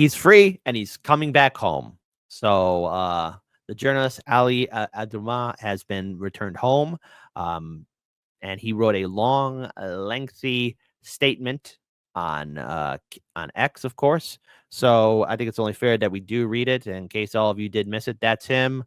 He's free and he's coming back home. So the journalist Ali Abunimah has been returned home, um, and he wrote a long, lengthy statement on X, of course. So I think it's only fair that we do read it. In case all of you did miss it, that's him.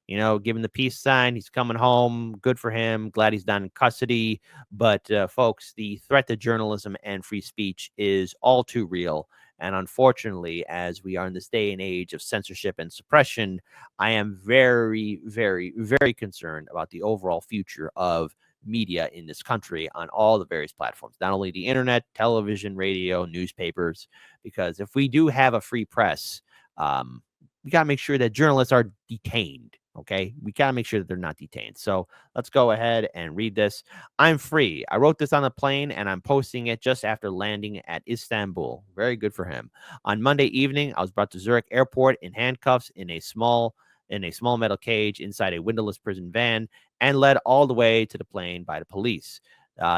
Giving the peace sign. He's coming home. Good for him. Glad he's not in custody. But, folks, the threat to journalism and free speech is all too real. And unfortunately, as we are in this day and age of censorship and suppression, I am very, very, very concerned about the overall future of media in this country on all the various platforms, not only the internet, television, radio, newspapers, because if we do have a free press, we got to make sure that journalists are detained. Okay. We got to make sure that they're not detained. So let's go ahead and read this. I'm free. I wrote this on the plane and I'm posting it just after landing at Istanbul. Very good for him. On Monday evening, I was brought to Zurich airport in handcuffs in a small metal cage inside a windowless prison van and led all the way to the plane by the police.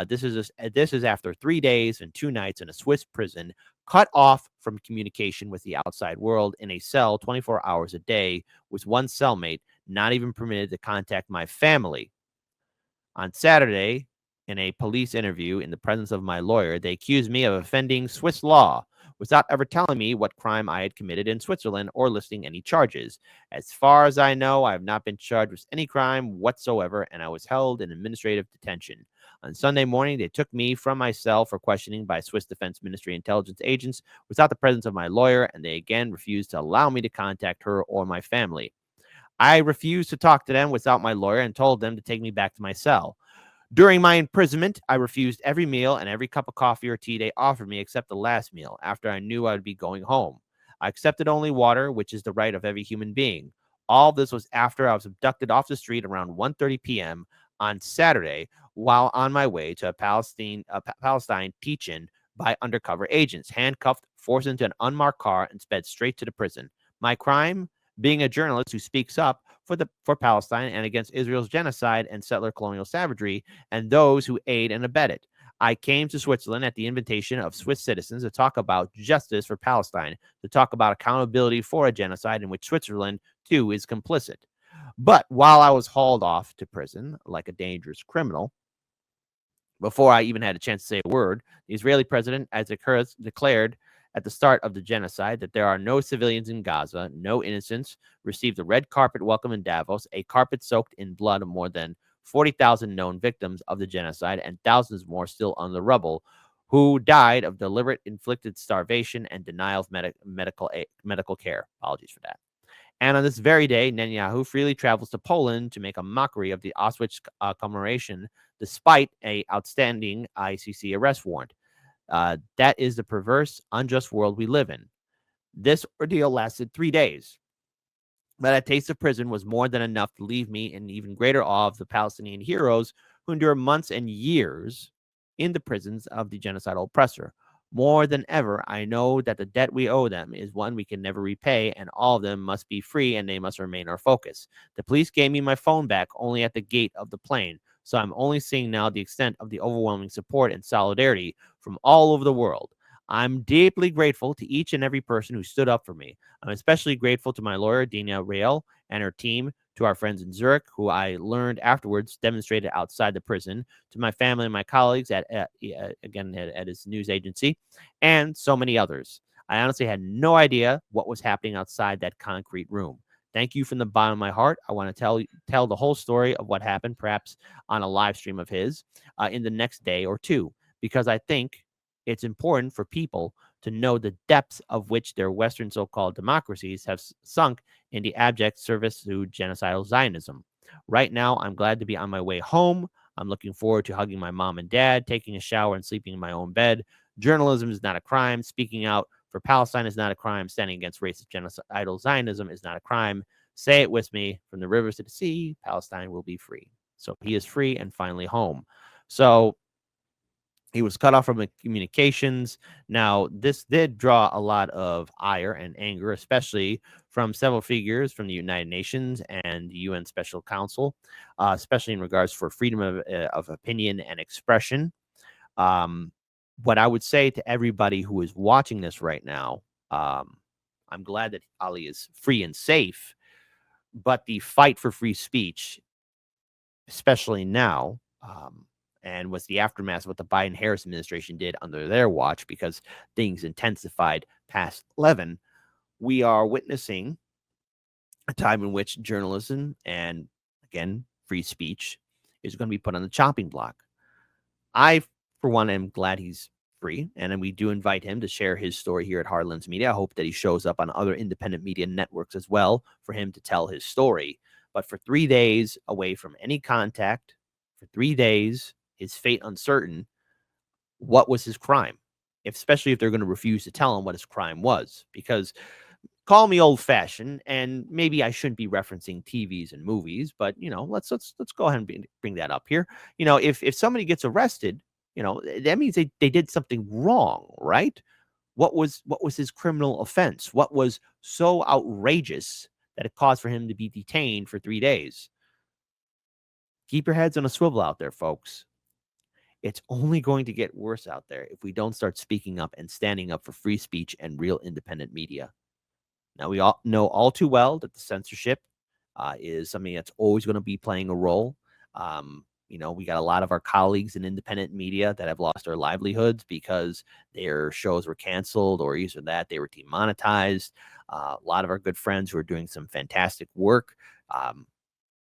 This is after 3 days and 2 nights in a Swiss prison, cut off from communication with the outside world in a cell 24 hours a day with one cellmate, not even permitted to contact my family. On Saturday, in a police interview in the presence of my lawyer, they accused me of offending Swiss law without ever telling me what crime I had committed in Switzerland or listing any charges. As far as I know, I have not been charged with any crime whatsoever, and I was held in administrative detention. On Sunday morning, they took me from my cell for questioning by Swiss Defense Ministry intelligence agents without the presence of my lawyer, and they again refused to allow me to contact her or my family. I refused to talk to them without my lawyer and told them to take me back to my cell. During my imprisonment, I refused every meal and every cup of coffee or tea they offered me except the last meal after I knew I would be going home. I accepted only water, which is the right of every human being. All this was after I was abducted off the street around 1:30 p.m. on Saturday while on my way to Palestine teach-in by undercover agents, handcuffed, forced into an unmarked car, and sped straight to the prison. My crime? Being a journalist who speaks up for Palestine and against Israel's genocide and settler colonial savagery and those who aid and abet it. I came to Switzerland at the invitation of Swiss citizens to talk about justice for Palestine, to talk about accountability for a genocide in which Switzerland, too, is complicit. But while I was hauled off to prison like a dangerous criminal, before I even had a chance to say a word, the Israeli president, as occurs, declared at the start of the genocide that there are no civilians in Gaza, no innocents, received a red carpet welcome in Davos, a carpet soaked in blood of more than 40,000 known victims of the genocide, and thousands more still on the rubble who died of deliberate inflicted starvation and denial of medical care. Apologies for that. And on this very day, Netanyahu freely travels to Poland to make a mockery of the Auschwitz commemoration, despite an outstanding ICC arrest warrant. That is the perverse, unjust world we live in. This ordeal lasted 3 days, but a taste of prison was more than enough to leave me in even greater awe of the Palestinian heroes who endure months and years in the prisons of the genocidal oppressor. More than ever, I know that the debt we owe them is one we can never repay, and all of them must be free and they must remain our focus. The police gave me my phone back only at the gate of the plane, so I'm only seeing now the extent of the overwhelming support and solidarity from all over the world. I'm deeply grateful to each and every person who stood up for me. I'm especially grateful to my lawyer, Dina Rael, and her team, to our friends in Zurich, who I learned afterwards demonstrated outside the prison, to my family and my colleagues at his news agency, and so many others. I honestly had no idea what was happening outside that concrete room. Thank you from the bottom of my heart. I want to tell the whole story of what happened, perhaps on a live stream of his, in the next day or two, because I think it's important for people to know the depths of which their Western so-called democracies have sunk in the abject service to genocidal Zionism. Right now, I'm glad to be on my way home. I'm looking forward to hugging my mom and dad, taking a shower, and sleeping in my own bed. Journalism is not a crime. Speaking out for Palestine is not a crime. Standing against racist genocidal Zionism is not a crime. Say it with me. From the rivers to the sea, Palestine will be free. So he is free and finally home. So he was cut off from communications. Now, this did draw a lot of ire and anger, especially from several figures from the United Nations and the UN Special Council, especially in regards for freedom of opinion and expression. What I would say to everybody who is watching this right now, I'm glad that Ali is free and safe. But the fight for free speech, especially now, and with the aftermath of what the Biden-Harris administration did under their watch, because things intensified past 11, we are witnessing a time in which journalism and, again, free speech is going to be put on the chopping block. I, for one, am glad he's free, and then we do invite him to share his story here at Hardlands Media. I hope that he shows up on other independent media networks as well for him to tell his story. But for 3 days away from any contact, for 3 days, his fate uncertain, what was his crime? Especially if they're going to refuse to tell him what his crime was. Because call me old-fashioned, and maybe I shouldn't be referencing TVs and movies, but let's go ahead and bring that up here. If somebody gets arrested, that means they did something wrong, right? What was his criminal offense? What was so outrageous that it caused for him to be detained for 3 days? Keep your heads on a swivel out there, folks. It's only going to get worse out there if we don't start speaking up and standing up for free speech and real independent media. Now, we all know all too well that the censorship is something that's always going to be playing a role. We got a lot of our colleagues in independent media that have lost their livelihoods because their shows were canceled, or either that they were demonetized. A lot of our good friends who are doing some fantastic work,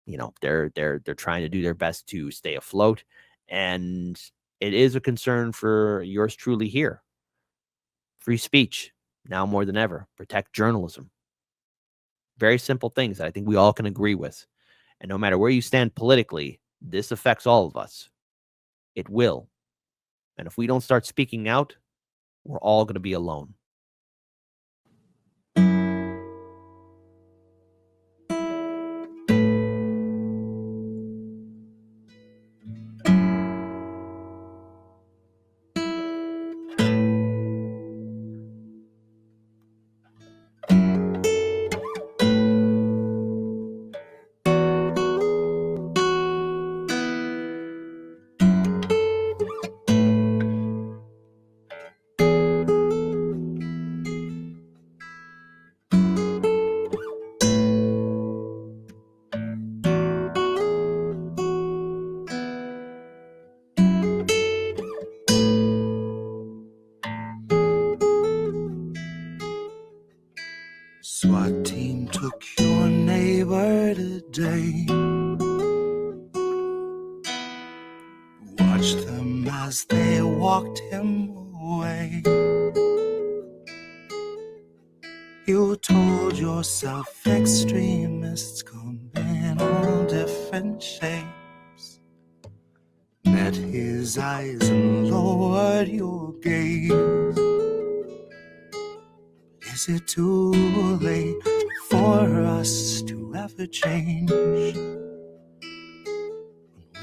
they're trying to do their best to stay afloat, and it is a concern for yours truly here. Free speech, now more than ever. Protect journalism. Very simple things that I think we all can agree with. And no matter where you stand politically, this affects all of us. It will. And if we don't start speaking out, we're all going to be alone. SWAT team took your neighbor today. Watch them as they walked him away. You told yourself extremists come in all different shapes. Met his eyes and lowered your gaze. Is it too late for us to ever change?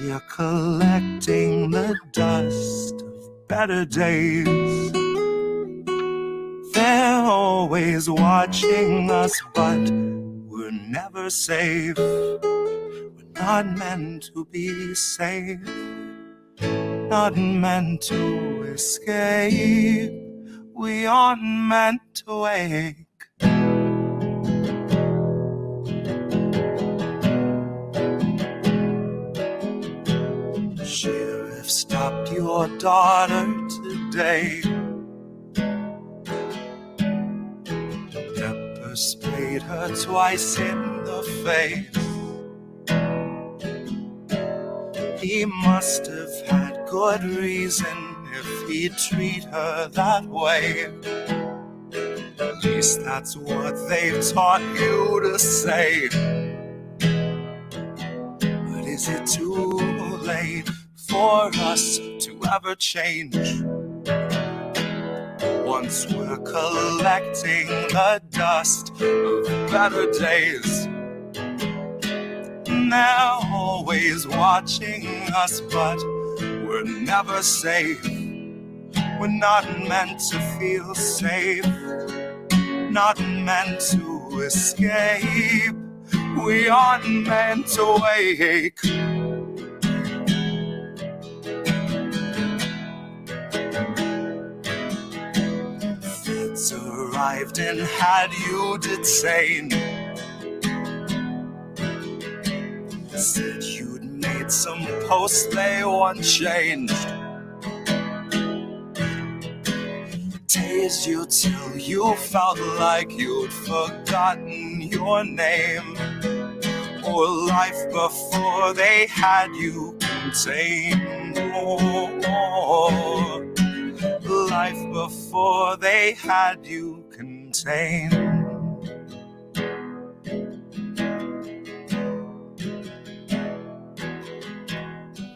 We are collecting the dust of better days. They're always watching us, but we're never safe. We're not meant to be safe, not meant to escape. We aren't meant to wake. Sheriff stopped your daughter today. Pepper sprayed her twice in the face. He must have had good reason if he'd treat her that way. At least that's what they've taught you to say. But is it too late for us to ever change? Once we're collecting the dust of better days, they're always watching us, but we're never safe. We're not meant to feel safe, not meant to escape. We aren't meant to wake. Feds are arrived and had you detained. Said you'd made some posts they unchanged. Tased you till you felt like you'd forgotten your name, or life before they had you contained. Oh, life before they had you contained.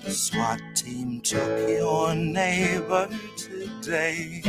SWAT team took your neighbor today.